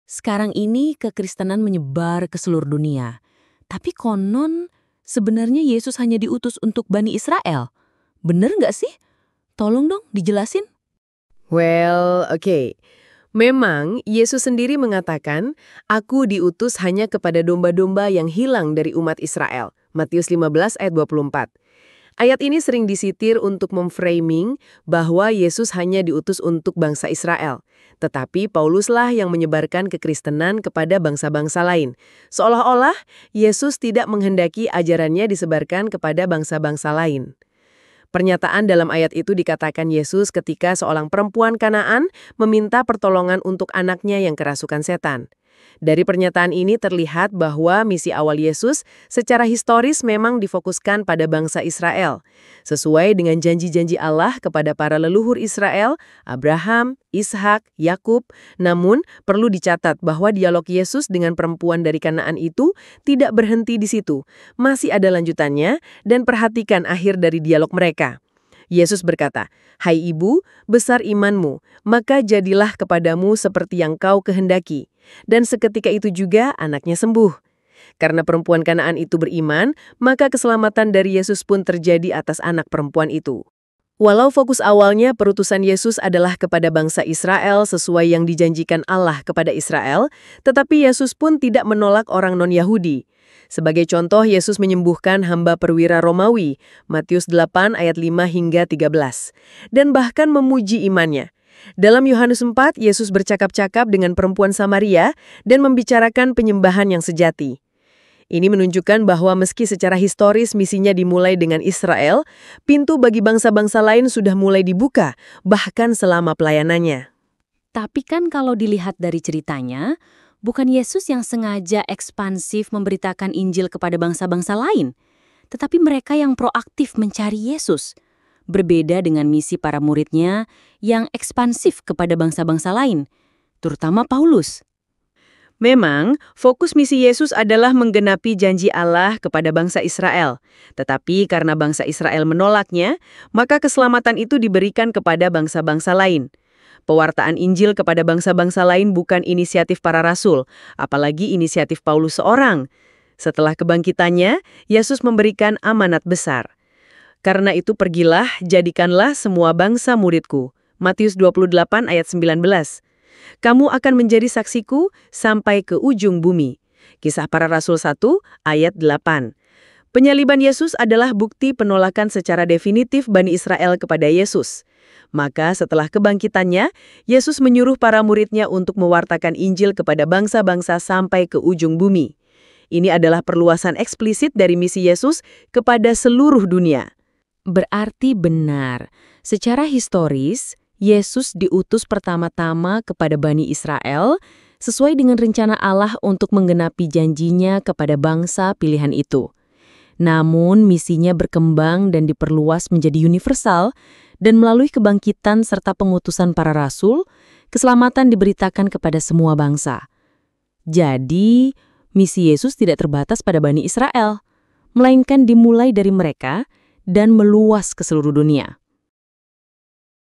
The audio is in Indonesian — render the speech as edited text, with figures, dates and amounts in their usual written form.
Sekarang ini kekristenan menyebar ke seluruh dunia. Tapi konon sebenarnya Yesus hanya diutus untuk Bani Israel. Bener nggak sih? Tolong dong dijelasin. Well, oke. Memang Yesus sendiri mengatakan, "Aku diutus hanya kepada domba-domba yang hilang dari umat Israel." Matius 15 ayat 24. Ayat ini sering disitir untuk memframing bahwa Yesus hanya diutus untuk bangsa Israel. Tetapi Pauluslah yang menyebarkan kekristenan kepada bangsa-bangsa lain. Seolah-olah Yesus tidak menghendaki ajarannya disebarkan kepada bangsa-bangsa lain. Pernyataan dalam ayat itu dikatakan Yesus ketika seorang perempuan Kanaan meminta pertolongan untuk anaknya yang kerasukan setan. Dari pernyataan ini terlihat bahwa misi awal Yesus secara historis memang difokuskan pada bangsa Israel, sesuai dengan janji-janji Allah kepada para leluhur Israel, Abraham, Ishak, Yakub. Namun, perlu dicatat bahwa dialog Yesus dengan perempuan dari Kanaan itu tidak berhenti di situ. Masih ada lanjutannya, dan perhatikan akhir dari dialog mereka. Yesus berkata, "Hai ibu, besar imanmu, maka jadilah kepadamu seperti yang kau kehendaki." Dan seketika itu juga anaknya sembuh. Karena perempuan Kanaan itu beriman, maka keselamatan dari Yesus pun terjadi atas anak perempuan itu. Walau fokus awalnya perutusan Yesus adalah kepada bangsa Israel sesuai yang dijanjikan Allah kepada Israel, tetapi Yesus pun tidak menolak orang non-Yahudi. Sebagai contoh, Yesus menyembuhkan hamba perwira Romawi, Matius 8 ayat 5 hingga 13, dan bahkan memuji imannya. Dalam Yohanes 4, Yesus bercakap-cakap dengan perempuan Samaria dan membicarakan penyembahan yang sejati. Ini menunjukkan bahwa meski secara historis misinya dimulai dengan Israel, pintu bagi bangsa-bangsa lain sudah mulai dibuka, bahkan selama pelayanannya. Tapi kan kalau dilihat dari ceritanya, bukan Yesus yang sengaja ekspansif memberitakan Injil kepada bangsa-bangsa lain, tetapi mereka yang proaktif mencari Yesus. Berbeda dengan misi para muridnya yang ekspansif kepada bangsa-bangsa lain, terutama Paulus. Memang, fokus misi Yesus adalah menggenapi janji Allah kepada bangsa Israel. Tetapi karena bangsa Israel menolaknya, maka keselamatan itu diberikan kepada bangsa-bangsa lain. Pewartaan Injil kepada bangsa-bangsa lain bukan inisiatif para rasul, apalagi inisiatif Paulus seorang. Setelah kebangkitannya, Yesus memberikan amanat besar. Karena itu pergilah, jadikanlah semua bangsa muridku. Matius 28 ayat 19. Kamu akan menjadi saksiku sampai ke ujung bumi. Kisah Para Rasul 1 ayat 8. Penyaliban Yesus adalah bukti penolakan secara definitif Bani Israel kepada Yesus. Maka setelah kebangkitannya, Yesus menyuruh para muridnya untuk mewartakan Injil kepada bangsa-bangsa sampai ke ujung bumi. Ini adalah perluasan eksplisit dari misi Yesus kepada seluruh dunia. Berarti benar, secara historis, Yesus diutus pertama-tama kepada Bani Israel sesuai dengan rencana Allah untuk menggenapi janjinya kepada bangsa pilihan itu. Namun, misinya berkembang dan diperluas menjadi universal, dan melalui kebangkitan serta pengutusan para rasul, keselamatan diberitakan kepada semua bangsa. Jadi, misi Yesus tidak terbatas pada Bani Israel, melainkan dimulai dari mereka dan meluas ke seluruh dunia.